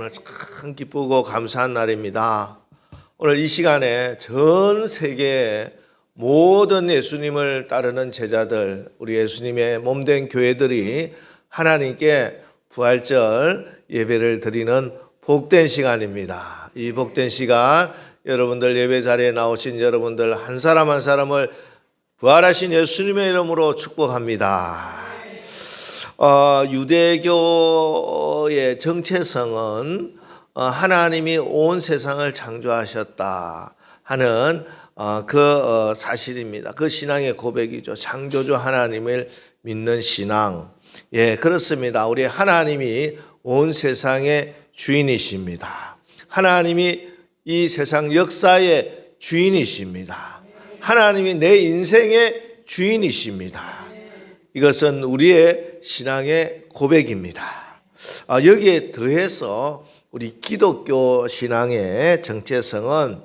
오늘 참 기쁘고 감사한 날입니다. 오늘 이 시간에 전 세계의 모든 예수님을 따르는 제자들, 우리 예수님의 몸된 교회들이 하나님께 부활절 예배를 드리는 복된 시간입니다. 이 복된 시간, 여러분들 예배 자리에 나오신 여러분들 한 사람 한 사람을 부활하신 예수님의 이름으로 축복합니다. 유대교의 정체성은 하나님이 온 세상을 창조하셨다 하는 그 사실입니다. 그 신앙의 고백이죠. 창조주 하나님을 믿는 신앙. 예, 그렇습니다. 우리 하나님이 온 세상의 주인이십니다. 하나님이 이 세상 역사의 주인이십니다. 하나님이 내 인생의 주인이십니다. 이것은 우리의 신앙의 고백입니다. 여기에 더해서 우리 기독교 신앙의 정체성은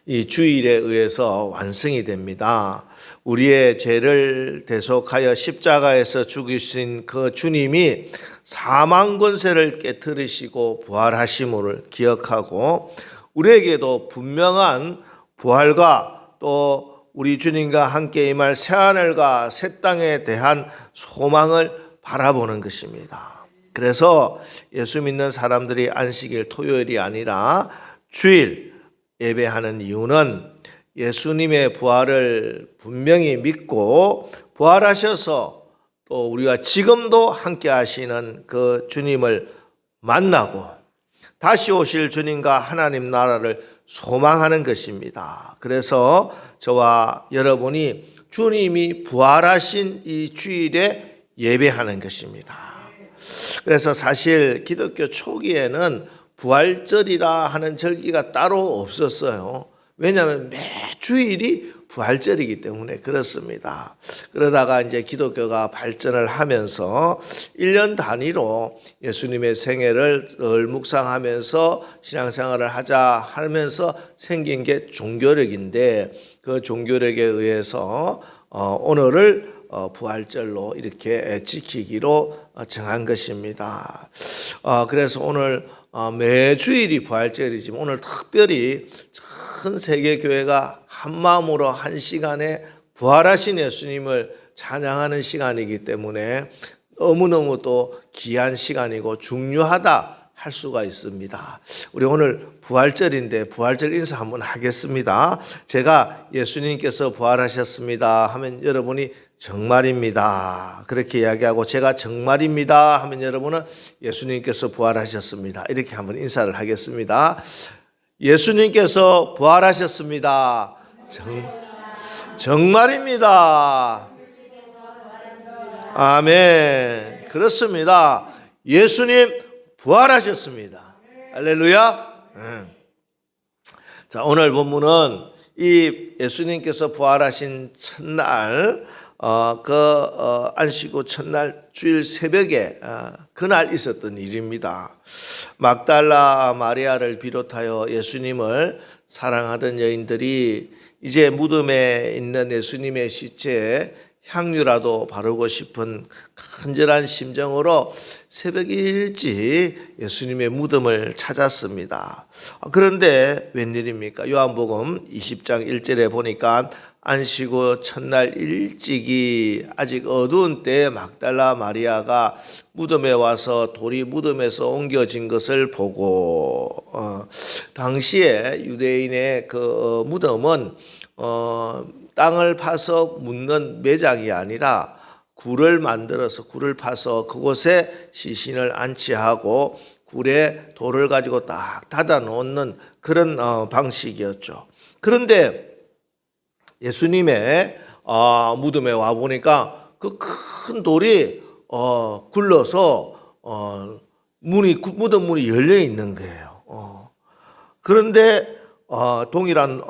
이 주일에 의해서 완성이 됩니다. 우리의 죄를 대속하여 십자가에서 죽이신 그 주님이 사망 권세를 깨뜨리시고 부활하심을 기억하고 우리에게도 분명한 부활과 또 우리 주님과 함께 임할 새하늘과 새 땅에 대한 소망을 바라보는 것입니다. 그래서 예수 믿는 사람들이 안식일 토요일이 아니라 주일 예배하는 이유는 예수님의 부활을 분명히 믿고 부활하셔서 또 우리가 지금도 함께 하시는 그 주님을 만나고 다시 오실 주님과 하나님 나라를 소망하는 것입니다. 그래서 저와 여러분이 주님이 부활하신 이 주일에 예배하는 것입니다. 그래서 사실 기독교 초기에는 부활절이라 하는 절기가 따로 없었어요. 왜냐하면 매 주일이 부활절이기 때문에 그렇습니다. 그러다가 이제 기독교가 발전을 하면서 1년 단위로 예수님의 생애를 늘 묵상하면서 신앙생활을 하자 하면서 생긴 게 종교력인데 그 종교력에 의해서 오늘을 부활절로 이렇게 지키기로 정한 것입니다. 그래서 오늘 매주일이 부활절이지만 오늘 특별히 전 세계 교회가 한 마음으로 한 시간에 부활하신 예수님을 찬양하는 시간이기 때문에 너무너무 또 귀한 시간이고 중요하다 할 수가 있습니다. 우리 오늘 부활절인데 부활절 인사 한번 하겠습니다. 제가 예수님께서 부활하셨습니다 하면 여러분이 정말입니다 그렇게 이야기하고 제가 정말입니다 하면 여러분은 예수님께서 부활하셨습니다 이렇게 한번 인사를 하겠습니다. 예수님께서 부활하셨습니다. 정말입니다. 아멘. 그렇습니다. 예수님 부활하셨습니다. 할렐루야. 자, 오늘 본문은 이 예수님께서 부활하신 첫날 안식 후 첫날 주일 새벽에 그날 있었던 일입니다. 막달라 마리아를 비롯하여 예수님을 사랑하던 여인들이 이제 무덤에 있는 예수님의 시체에 향유라도 바르고 싶은 간절한 심정으로 새벽 일찍 예수님의 무덤을 찾았습니다. 그런데 웬일입니까? 요한복음 20장 1절에 보니까 안식 후 첫날 일찍이 아직 어두운 때에 막달라 마리아가 무덤에 와서 돌이 무덤에서 옮겨진 것을 보고 당시에 유대인의 그 무덤은 땅을 파서 묻는 매장이 아니라 굴을 만들어서 굴을 파서 그곳에 시신을 안치하고 굴에 돌을 가지고 딱 닫아 놓는 그런 방식이었죠. 그런데 예수님의 무덤에 와 보니까 그 큰 돌이 굴러서 무덤 문이 열려 있는 거예요. 그런데 동일한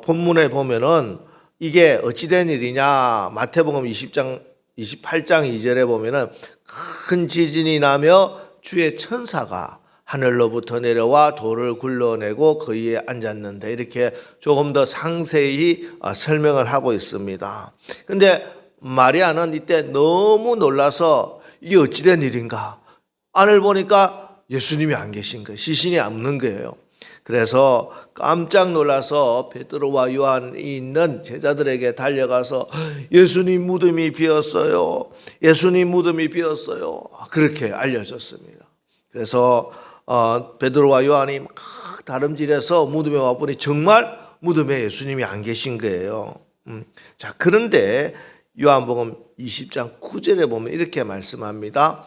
본문에 보면은 이게 어찌된 일이냐? 마태복음 28장 2절에 보면은 큰 지진이 나며 주의 천사가 하늘로부터 내려와 돌을 굴러내고 그 위에 앉았는데 이렇게 조금 더 상세히 설명을 하고 있습니다. 근데 마리아는 이때 너무 놀라서 이게 어찌된 일인가? 안을 보니까 예수님이 안 계신 거예요. 시신이 없는 거예요. 그래서 깜짝 놀라서 베드로와 요한이 있는 제자들에게 달려가서 예수님 무덤이 비었어요. 예수님 무덤이 비었어요. 그렇게 알려졌습니다. 그래서 베드로와 요한이 막 다름질해서 무덤에 와보니 정말 무덤에 예수님이 안 계신 거예요. 자, 그런데 요한복음 20장 9절에 보면 이렇게 말씀합니다.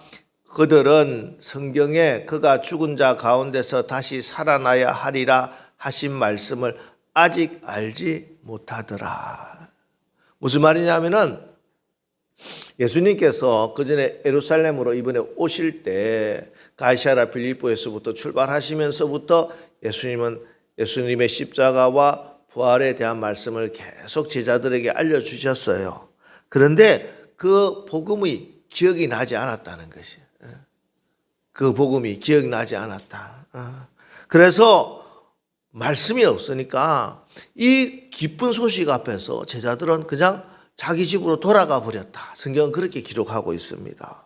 그들은 성경에 그가 죽은 자 가운데서 다시 살아나야 하리라 하신 말씀을 아직 알지 못하더라. 무슨 말이냐면은 예수님께서 그 전에 예루살렘으로 이번에 오실 때 가이사랴 빌립보에서부터 출발하시면서부터 예수님은 예수님의 십자가와 부활에 대한 말씀을 계속 제자들에게 알려주셨어요. 그런데 그 복음이 기억이 나지 않았다는 것이에요. 그 복음이 기억나지 않았다. 그래서 말씀이 없으니까 이 기쁜 소식 앞에서 제자들은 그냥 자기 집으로 돌아가 버렸다. 성경은 그렇게 기록하고 있습니다.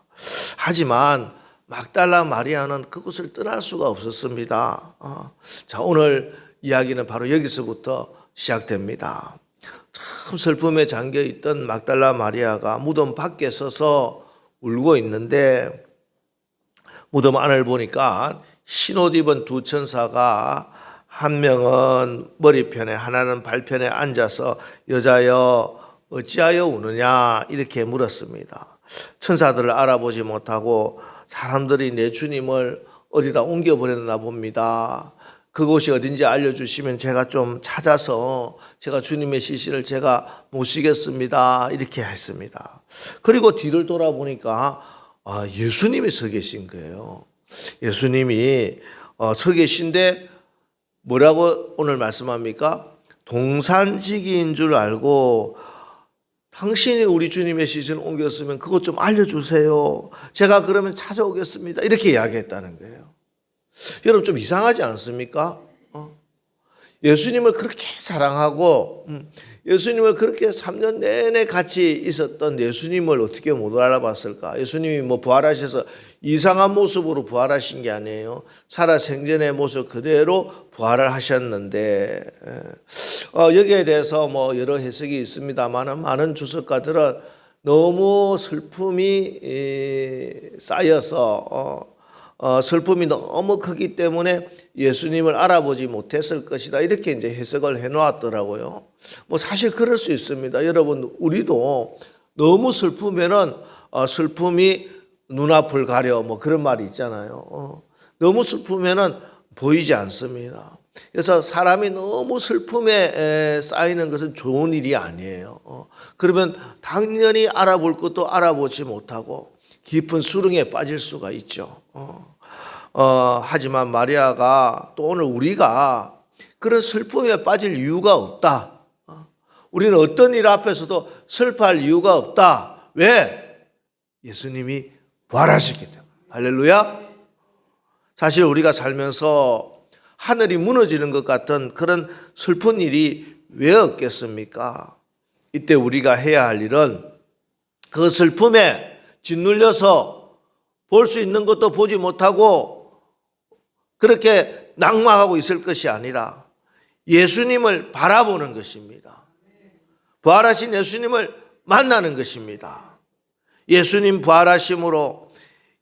하지만 막달라 마리아는 그곳을 떠날 수가 없었습니다. 자, 오늘 이야기는 바로 여기서부터 시작됩니다. 참 슬픔에 잠겨 있던 막달라 마리아가 무덤 밖에 서서 울고 있는데 무덤 안을 보니까 흰옷 입은 두 천사가 한 명은 머리편에 하나는 발편에 앉아서 여자여 어찌하여 우느냐 이렇게 물었습니다. 천사들을 알아보지 못하고 사람들이 내 주님을 어디다 옮겨버렸나 봅니다. 그곳이 어딘지 알려주시면 제가 좀 찾아서 제가 주님의 시신을 제가 모시겠습니다. 이렇게 했습니다. 그리고 뒤를 돌아보니까 예수님이 서 계신 거예요. 예수님이 서 계신데 뭐라고 오늘 말씀합니까? 동산지기인 줄 알고 당신이 우리 주님의 시신을 옮겼으면 그것 좀 알려주세요. 제가 그러면 찾아오겠습니다. 이렇게 이야기했다는 거예요. 여러분 좀 이상하지 않습니까? 예수님을 그렇게 사랑하고 예수님을 그렇게 3년 내내 같이 있었던 예수님을 어떻게 못 알아봤을까? 예수님이 뭐 부활하셔서 이상한 모습으로 부활하신 게 아니에요. 살아생전의 모습 그대로 부활을 하셨는데 여기에 대해서 뭐 여러 해석이 있습니다만 많은 주석가들은 너무 슬픔이 쌓여서 슬픔이 너무 크기 때문에 예수님을 알아보지 못했을 것이다. 이렇게 이제 해석을 해 놓았더라고요. 뭐 사실 그럴 수 있습니다. 여러분, 우리도 너무 슬프면은 슬픔이 눈앞을 가려 뭐 그런 말이 있잖아요. 너무 슬프면은 보이지 않습니다. 그래서 사람이 너무 슬픔에 쌓이는 것은 좋은 일이 아니에요. 그러면 당연히 알아볼 것도 알아보지 못하고 깊은 수렁에 빠질 수가 있죠. 하지만 마리아가 또 오늘 우리가 그런 슬픔에 빠질 이유가 없다. 우리는 어떤 일 앞에서도 슬퍼할 이유가 없다. 왜? 예수님이 부활하셨기 때문에. 할렐루야. 사실 우리가 살면서 하늘이 무너지는 것 같은 그런 슬픈 일이 왜 없겠습니까? 이때 우리가 해야 할 일은 그 슬픔에 짓눌려서 볼 수 있는 것도 보지 못하고 그렇게 낙망하고 있을 것이 아니라 예수님을 바라보는 것입니다. 부활하신 예수님을 만나는 것입니다. 예수님 부활하심으로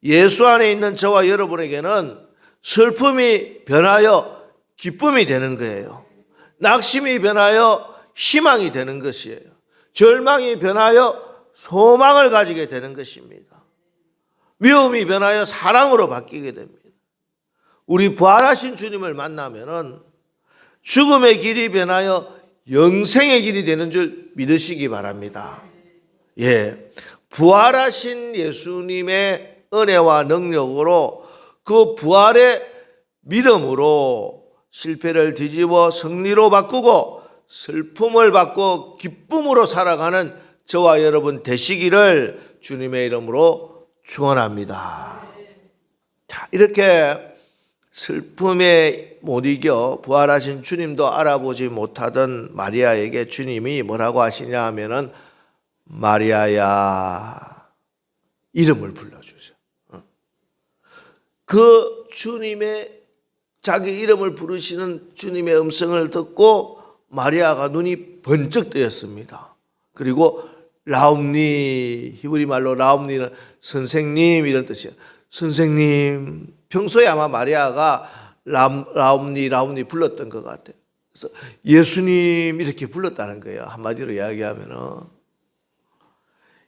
예수 안에 있는 저와 여러분에게는 슬픔이 변하여 기쁨이 되는 거예요. 낙심이 변하여 희망이 되는 것이에요. 절망이 변하여 소망을 가지게 되는 것입니다. 위험이 변하여 사랑으로 바뀌게 됩니다. 우리 부활하신 주님을 만나면은 죽음의 길이 변하여 영생의 길이 되는 줄 믿으시기 바랍니다. 예. 부활하신 예수님의 은혜와 능력으로 그 부활의 믿음으로 실패를 뒤집어 승리로 바꾸고 슬픔을 바꾸고 기쁨으로 살아가는 저와 여러분 되시기를 주님의 이름으로 축원합니다. 자, 이렇게 슬픔에 못 이겨 부활하신 주님도 알아보지 못하던 마리아에게 주님이 뭐라고 하시냐 하면은 마리아야 이름을 불러주죠. 그 주님의 자기 이름을 부르시는 주님의 음성을 듣고 마리아가 눈이 번쩍 뜨였습니다. 그리고 라움니, 히브리 말로 라움니는 선생님 이런 뜻이에요. 선생님. 평소에 아마 마리아가 라움니 불렀던 것 같아요. 그래서 예수님 이렇게 불렀다는 거예요. 한마디로 이야기하면은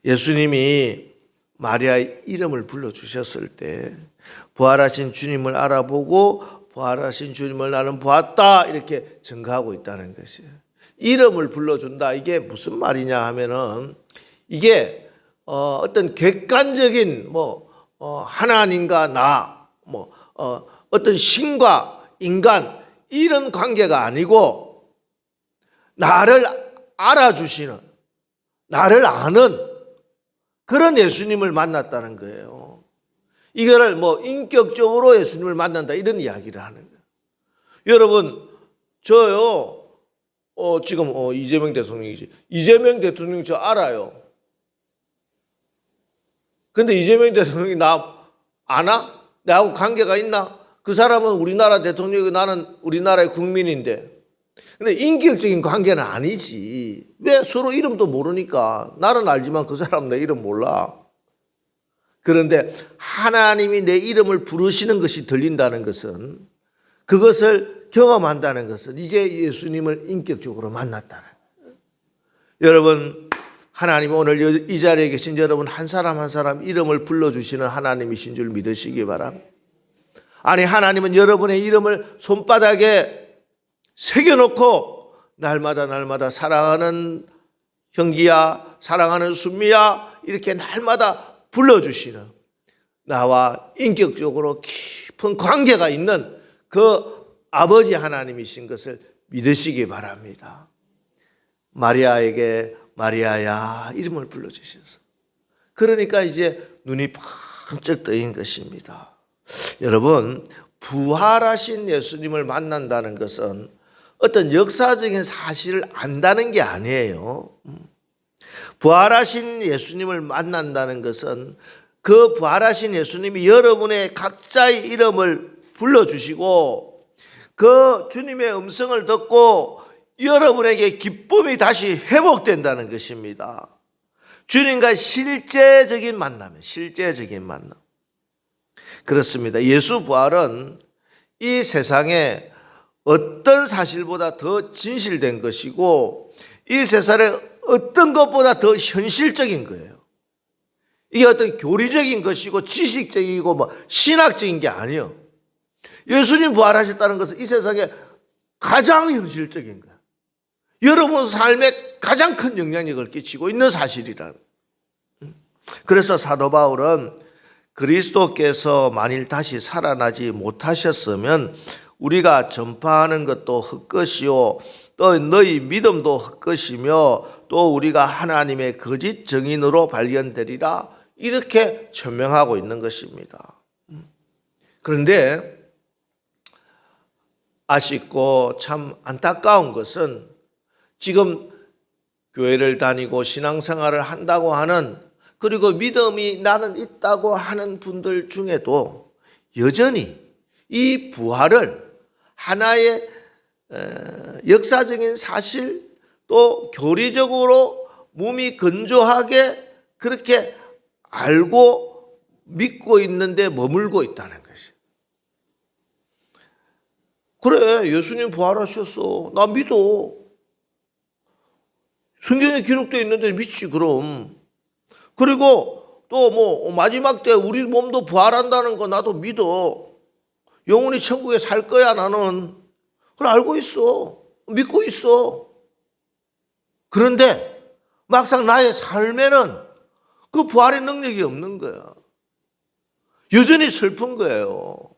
예수님이 마리아의 이름을 불러주셨을 때 부활하신 주님을 알아보고 부활하신 주님을 나는 보았다 이렇게 증거하고 있다는 것이에요. 이름을 불러준다. 이게 무슨 말이냐 하면은 이게 어떤 객관적인 하나님과 나 어떤 신과 인간 이런 관계가 아니고 나를 알아주시는 나를 아는 그런 예수님을 만났다는 거예요. 이거를 인격적으로 예수님을 만난다 이런 이야기를 하는 거예요. 여러분 저요 지금 이재명 대통령이지. 이재명 대통령 저 알아요. 근데 이재명 대통령이 나 아나? 나하고 관계가 있나? 그 사람은 우리나라 대통령이고 나는 우리나라의 국민인데. 근데 인격적인 관계는 아니지. 왜? 서로 이름도 모르니까. 나는 알지만 그 사람은 내 이름 몰라. 그런데 하나님이 내 이름을 부르시는 것이 들린다는 것은 그것을 경험한다는 것은 이제 예수님을 인격적으로 만났다는 거예요. 여러분 하나님 오늘 이 자리에 계신 여러분 한 사람 한 사람 이름을 불러주시는 하나님이신 줄 믿으시기 바랍니다. 아니 하나님은 여러분의 이름을 손바닥에 새겨놓고 날마다 사랑하는 형기야 사랑하는 순미야 이렇게 날마다 불러주시는 나와 인격적으로 깊은 관계가 있는 그 아버지 하나님이신 것을 믿으시기 바랍니다. 마리아에게 마리아야 이름을 불러주셔서 그러니까 이제 눈이 번쩍 뜨인 것입니다. 여러분 부활하신 예수님을 만난다는 것은 어떤 역사적인 사실을 안다는 게 아니에요. 부활하신 예수님을 만난다는 것은 그 부활하신 예수님이 여러분의 각자의 이름을 불러주시고 그 주님의 음성을 듣고 여러분에게 기쁨이 다시 회복된다는 것입니다. 주님과 실제적인 만남이에요. 실제적인 만남. 그렇습니다. 예수 부활은 이 세상에 어떤 사실보다 더 진실된 것이고 이 세상에 어떤 것보다 더 현실적인 거예요. 이게 어떤 교리적인 것이고 지식적이고 신학적인 게 아니에요. 예수님 부활하셨다는 것은 이 세상에 가장 현실적인 거예요. 여러분 삶에 가장 큰 영향력을 끼치고 있는 사실이라는 거예요. 그래서 사도 바울은 그리스도께서 만일 다시 살아나지 못하셨으면 우리가 전파하는 것도 헛것이요 또 너희 믿음도 헛것이며 또 우리가 하나님의 거짓 증인으로 발견되리라 이렇게 천명하고 있는 것입니다. 그런데 아쉽고 참 안타까운 것은 지금 교회를 다니고 신앙생활을 한다고 하는 그리고 믿음이 나는 있다고 하는 분들 중에도 여전히 이 부활을 하나의 역사적인 사실 또 교리적으로 몸이 건조하게 그렇게 알고 믿고 있는데 머물고 있다는 것이. 그래 예수님 부활하셨어. 나 믿어. 성경에 기록되어 있는데 믿지 그럼. 그리고 또 마지막 때 우리 몸도 부활한다는 거 나도 믿어. 영원히 천국에 살 거야 나는. 그걸 알고 있어. 믿고 있어. 그런데 막상 나의 삶에는 그 부활의 능력이 없는 거야. 여전히 슬픈 거예요.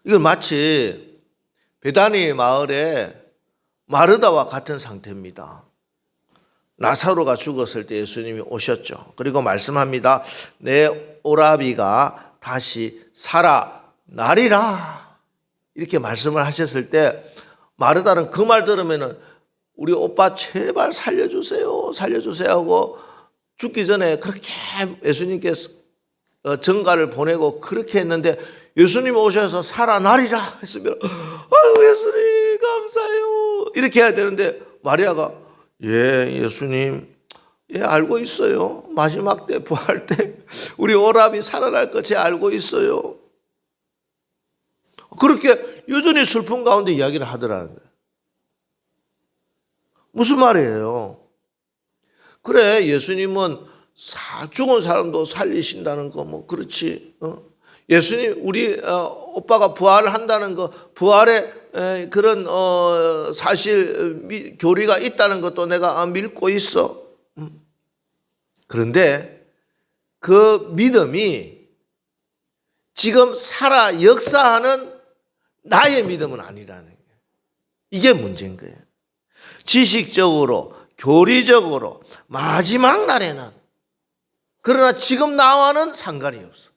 이건 마치 베다니 마을에 마르다와 같은 상태입니다. 나사로가 죽었을 때 예수님이 오셨죠. 그리고 말씀합니다. 내 오라비가 다시 살아나리라. 이렇게 말씀을 하셨을 때 마르다는 그 말 들으면은 우리 오빠 제발 살려주세요. 살려주세요 하고 죽기 전에 그렇게 예수님께 전가를 보내고 그렇게 했는데 예수님 오셔서 살아나리라 했으면 아유 예수님 감사해요 이렇게 해야 되는데 마리아가 예수님 알고 있어요. 마지막 때 부활 때 우리 오라비 살아날 거 제 알고 있어요. 그렇게 여전히 슬픔 가운데 이야기를 하더라는 거예요. 무슨 말이에요? 그래 예수님은 죽은 사람도 살리신다는 거 뭐 그렇지. 예수님 우리 오빠가 부활을 한다는 거 부활의 그런 사실 교리가 있다는 것도 내가 믿고 있어. 그런데 그 믿음이 지금 살아 역사하는 나의 믿음은 아니라는 거예요. 이게 문제인 거예요. 지식적으로 교리적으로 마지막 날에는 그러나 지금 나와는 상관이 없어.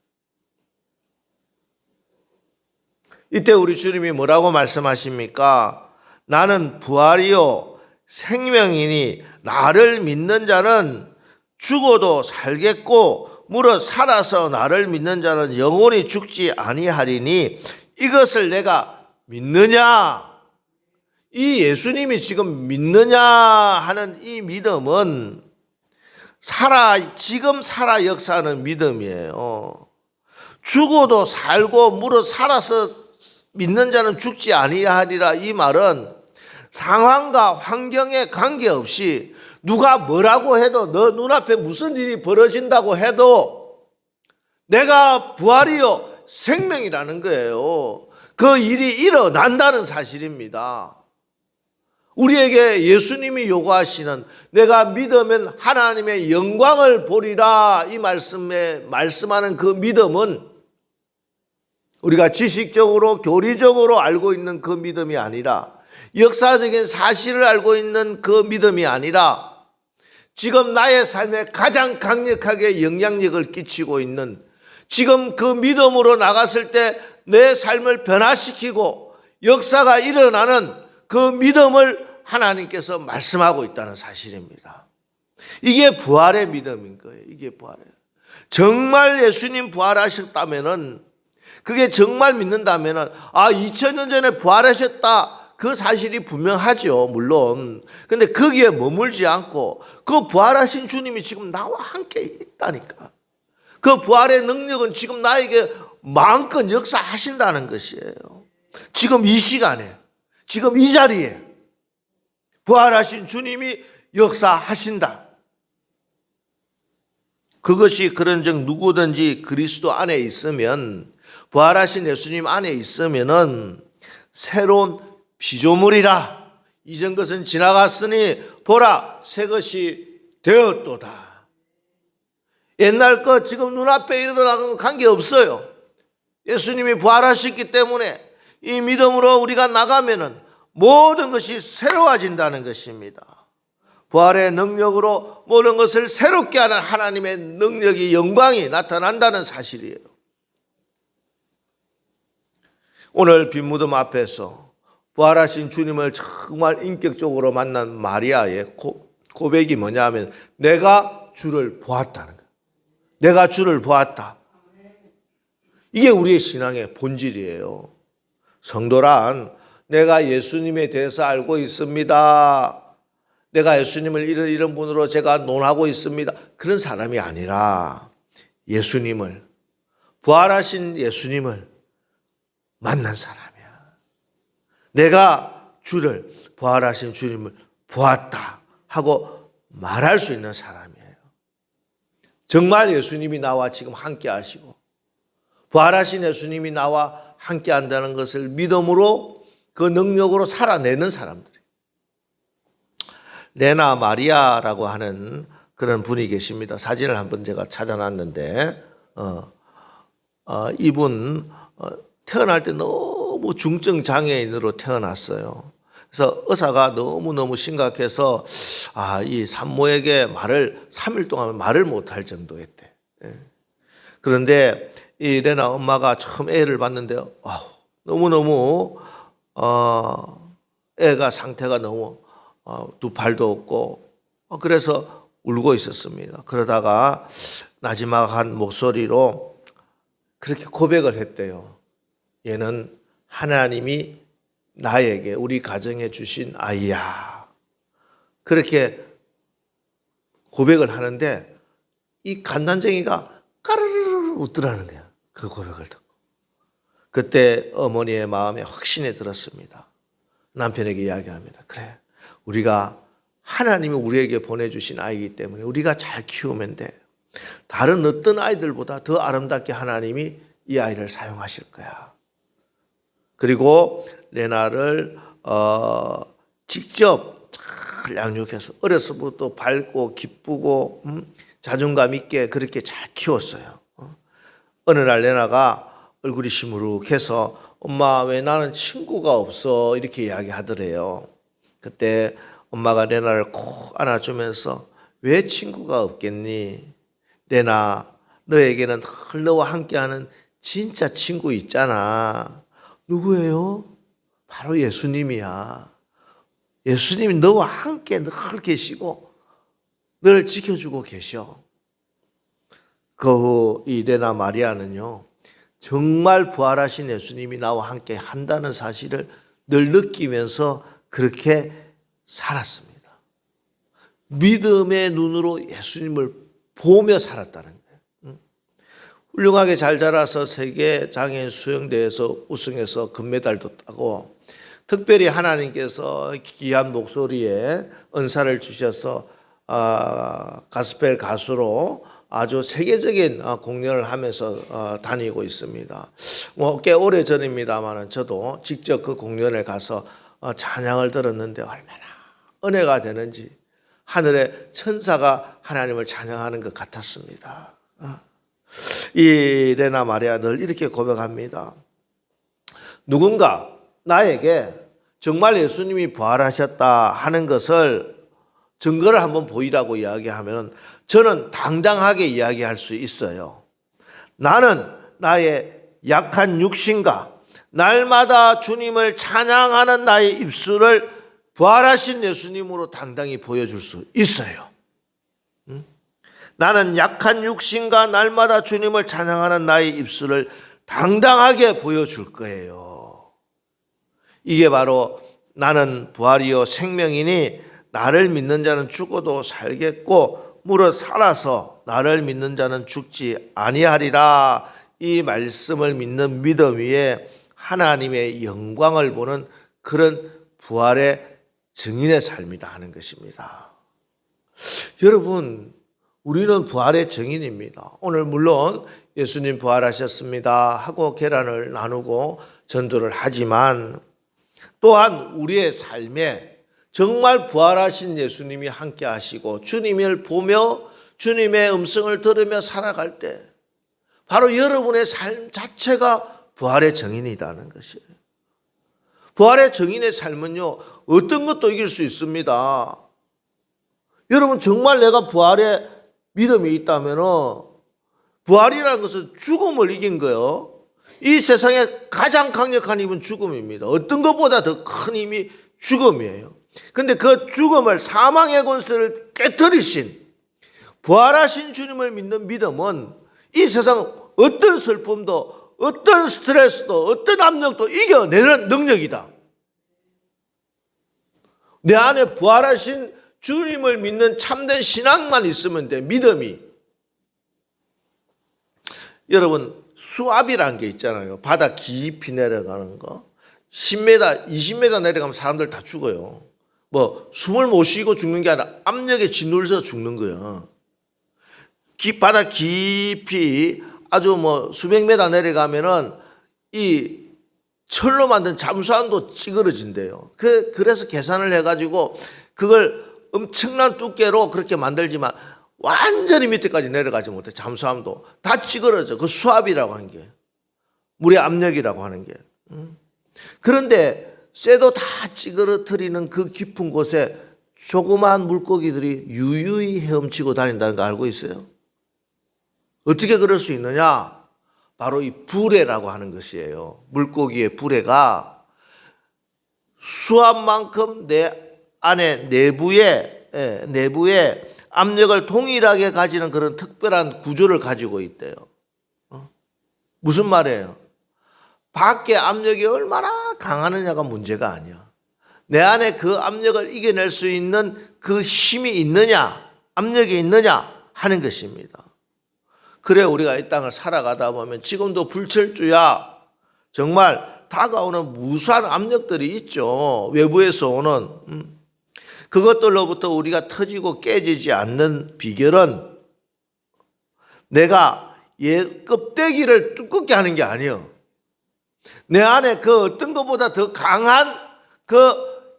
이때 우리 주님이 뭐라고 말씀하십니까? 나는 부활이요 생명이니 나를 믿는 자는 죽어도 살겠고 무릇 살아서 나를 믿는 자는 영원히 죽지 아니하리니 이것을 내가 믿느냐? 이 예수님이 지금 믿느냐 하는 이 믿음은 지금 살아 역사하는 믿음이에요. 죽어도 살고 무릇 살아서 믿는 자는 죽지 아니하리라 이 말은 상황과 환경에 관계없이 누가 뭐라고 해도 너 눈앞에 무슨 일이 벌어진다고 해도 내가 부활이요 생명이라는 거예요. 그 일이 일어난다는 사실입니다. 우리에게 예수님이 요구하시는 내가 믿으면 하나님의 영광을 보리라 이 말씀에 말씀하는 그 믿음은 우리가 지식적으로 교리적으로 알고 있는 그 믿음이 아니라 역사적인 사실을 알고 있는 그 믿음이 아니라 지금 나의 삶에 가장 강력하게 영향력을 끼치고 있는 지금 그 믿음으로 나갔을 때 내 삶을 변화시키고 역사가 일어나는 그 믿음을 하나님께서 말씀하고 있다는 사실입니다. 이게 부활의 믿음인 거예요. 이게 부활이에요. 정말 예수님 부활하셨다면은 그게 정말 믿는다면은 2000년 전에 부활하셨다 그 사실이 분명하죠. 물론. 근데 거기에 머물지 않고 그 부활하신 주님이 지금 나와 함께 있다니까. 그 부활의 능력은 지금 나에게 마음껏 역사하신다는 것이에요. 지금 이 시간에, 지금 이 자리에 부활하신 주님이 역사하신다. 그것이 그런즉 누구든지 그리스도 안에 있으면 부활하신 예수님 안에 있으면은 새로운 피조물이라. 이전 것은 지나갔으니 보라 새 것이 되었도다. 옛날 것 지금 눈앞에 일어나는 건 관계없어요. 예수님이 부활하셨기 때문에 이 믿음으로 우리가 나가면은 모든 것이 새로워진다는 것입니다. 부활의 능력으로 모든 것을 새롭게 하는 하나님의 능력이 영광이 나타난다는 사실이에요. 오늘 빈 무덤 앞에서 부활하신 주님을 정말 인격적으로 만난 마리아의 고백이 뭐냐면 내가 주를 보았다는 거예요. 내가 주를 보았다. 이게 우리의 신앙의 본질이에요. 성도란 내가 예수님에 대해서 알고 있습니다. 내가 예수님을 이런 분으로 제가 논하고 있습니다. 그런 사람이 아니라 예수님을 부활하신 예수님을 만난 사람이야. 내가 주를 부활하신 주님을 보았다 하고 말할 수 있는 사람이에요. 정말 예수님이 나와 지금 함께 하시고 부활하신 예수님이 나와 함께 한다는 것을 믿음으로 그 능력으로 살아내는 사람들. 레나 마리아라고 하는 그런 분이 계십니다. 사진을 한번 제가 찾아놨는데 이분 태어날 때 너무 중증 장애인으로 태어났어요. 그래서 의사가 너무너무 심각해서 이 산모에게 3일 동안 말을 못할 정도였대. 그런데 이 레나 엄마가 처음 애를 봤는데 너무너무 애가 상태가 너무 두 팔도 없고 그래서 울고 있었습니다. 그러다가 나지막한 목소리로 그렇게 고백을 했대요. 얘는 하나님이 나에게 우리 가정에 주신 아이야. 그렇게 고백을 하는데 이 간난쟁이가 까르르르 웃더라는 거야. 그 고백을 듣고. 그때 어머니의 마음에 확신이 들었습니다. 남편에게 이야기합니다. 그래, 우리가 하나님이 우리에게 보내주신 아이이기 때문에 우리가 잘 키우면 돼. 다른 어떤 아이들보다 더 아름답게 하나님이 이 아이를 사용하실 거야. 그리고 레나를 직접 잘 양육해서 어려서부터 밝고 기쁘고 자존감 있게 그렇게 잘 키웠어요. 어느 날 레나가 얼굴이 시무룩해서 엄마 왜 나는 친구가 없어 이렇게 이야기하더래요. 그때 엄마가 레나를 콕 안아주면서 왜 친구가 없겠니? 레나, 너에게는 늘 너와 함께하는 진짜 친구 있잖아. 누구예요? 바로 예수님이야. 예수님이 너와 함께 늘 계시고 늘 지켜주고 계셔. 그 후 이 레나 마리아는요, 정말 부활하신 예수님이 나와 함께 한다는 사실을 늘 느끼면서 그렇게 살았습니다. 믿음의 눈으로 예수님을 보며 살았다는 거예요. 훌륭하게 잘 자라서 세계 장애인 수영대회에서 우승해서 금메달도 따고, 특별히 하나님께서 귀한 목소리에 은사를 주셔서 가스펠 가수로 아주 세계적인 공연을 하면서 다니고 있습니다. 꽤 오래 전입니다만 저도 직접 그 공연에 가서 찬양을 들었는데 얼마나 은혜가 되는지 하늘의 천사가 하나님을 찬양하는 것 같았습니다. 이 레나 마리아 늘 이렇게 고백합니다. 누군가 나에게 정말 예수님이 부활하셨다 하는 것을 증거를 한번 보이라고 이야기하면 저는 당당하게 이야기할 수 있어요. 나는 나의 약한 육신과 날마다 주님을 찬양하는 나의 입술을 부활하신 예수님으로 당당히 보여줄 수 있어요. 나는 약한 육신과 날마다 주님을 찬양하는 나의 입술을 당당하게 보여줄 거예요. 이게 바로 나는 부활이요 생명이니 나를 믿는 자는 죽어도 살겠고 무릇 살아서 나를 믿는 자는 죽지 아니하리라. 이 말씀을 믿는 믿음 위에 하나님의 영광을 보는 그런 부활의 증인의 삶이다 하는 것입니다. 여러분, 우리는 부활의 증인입니다. 오늘 물론 예수님 부활하셨습니다 하고 계란을 나누고 전도를 하지만 또한 우리의 삶에 정말 부활하신 예수님이 함께 하시고 주님을 보며 주님의 음성을 들으며 살아갈 때 바로 여러분의 삶 자체가 부활의 증인이라는 것이에요. 부활의 증인의 삶은요, 어떤 것도 이길 수 있습니다. 여러분, 정말 내가 부활의 믿음이 있다면 부활이라는 것은 죽음을 이긴 거예요. 이 세상에 가장 강력한 힘은 죽음입니다. 어떤 것보다 더 큰 힘이 죽음이에요. 근데 그 죽음을, 사망의 권세를 깨뜨리신 부활하신 주님을 믿는 믿음은 이 세상 어떤 슬픔도 어떤 스트레스도 어떤 압력도 이겨내는 능력이다. 내 안에 부활하신 주님을 믿는 참된 신앙만 있으면 돼. 믿음이. 여러분, 수압이라는 게 있잖아요. 바다 깊이 내려가는 거. 10m, 20m 내려가면 사람들 다 죽어요. 뭐 숨을 못 쉬고 죽는 게 아니라 압력에 짓눌려서 죽는 거예요. 바다 깊이 아주 뭐 수백 메다 내려가면은 이 철로 만든 잠수함도 찌그러진대요. 그래서 계산을 해가지고 그걸 엄청난 두께로 그렇게 만들지만 완전히 밑에까지 내려가지 못해. 잠수함도 다 찌그러져. 그 수압이라고 하는 게, 물의 압력이라고 하는 게. 그런데 쇠도 다 찌그러뜨리는 그 깊은 곳에 조그마한 물고기들이 유유히 헤엄치고 다닌다는 거 알고 있어요? 어떻게 그럴 수 있느냐? 바로 이 불에라고 하는 것이에요. 물고기의 불에가 수압만큼 내 안에 내부에 압력을 동일하게 가지는 그런 특별한 구조를 가지고 있대요. 무슨 말이에요? 밖에 압력이 얼마나 강하느냐가 문제가 아니야. 내 안에 그 압력을 이겨낼 수 있는 그 힘이 있느냐, 압력이 있느냐 하는 것입니다. 그래 우리가 이 땅을 살아가다 보면 지금도 불철주야 정말 다가오는 무수한 압력들이 있죠. 외부에서 오는 그것들로부터 우리가 터지고 깨지지 않는 비결은 내가 껍데기를 두껍게 하는 게 아니에요. 내 안에 그 어떤 것보다 더 강한 그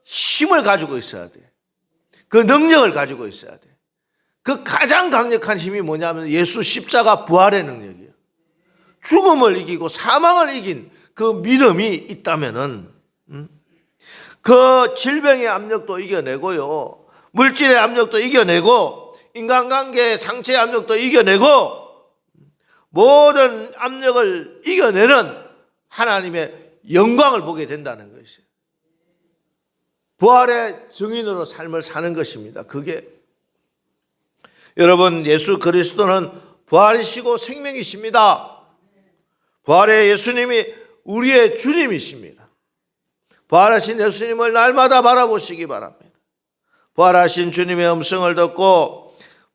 힘을 가지고 있어야 돼. 그 능력을 가지고 있어야 돼. 그 가장 강력한 힘이 뭐냐면 예수 십자가 부활의 능력이에요. 죽음을 이기고 사망을 이긴 그 믿음이 있다면은 그 질병의 압력도 이겨내고요. 물질의 압력도 이겨내고 인간관계의 상처의 압력도 이겨내고 모든 압력을 이겨내는 하나님의 영광을 보게 된다는 것이에요. 부활의 증인으로 삶을 사는 것입니다. 그게 여러분 예수 그리스도는 부활이시고 생명이십니다. 부활의 예수님이 우리의 주님이십니다. 부활하신 예수님을 날마다 바라보시기 바랍니다. 부활하신 주님의 음성을 듣고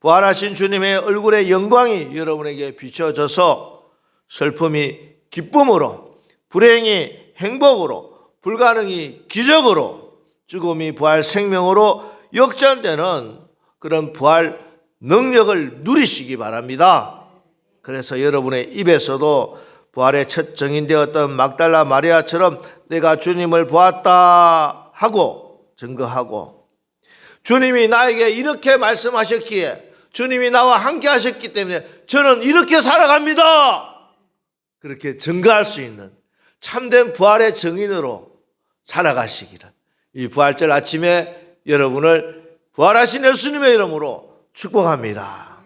부활하신 주님의 얼굴의 영광이 여러분에게 비춰져서 슬픔이 기쁨으로, 불행이 행복으로, 불가능이 기적으로, 죽음이 부활 생명으로 역전되는 그런 부활 능력을 누리시기 바랍니다. 그래서 여러분의 입에서도 부활의 첫 증인되었던 막달라 마리아처럼 내가 주님을 보았다 하고 증거하고, 주님이 나에게 이렇게 말씀하셨기에, 주님이 나와 함께 하셨기 때문에 저는 이렇게 살아갑니다, 그렇게 증거할 수 있는 참된 부활의 증인으로 살아가시기를 이 부활절 아침에 여러분을 부활하신 예수님의 이름으로 축복합니다.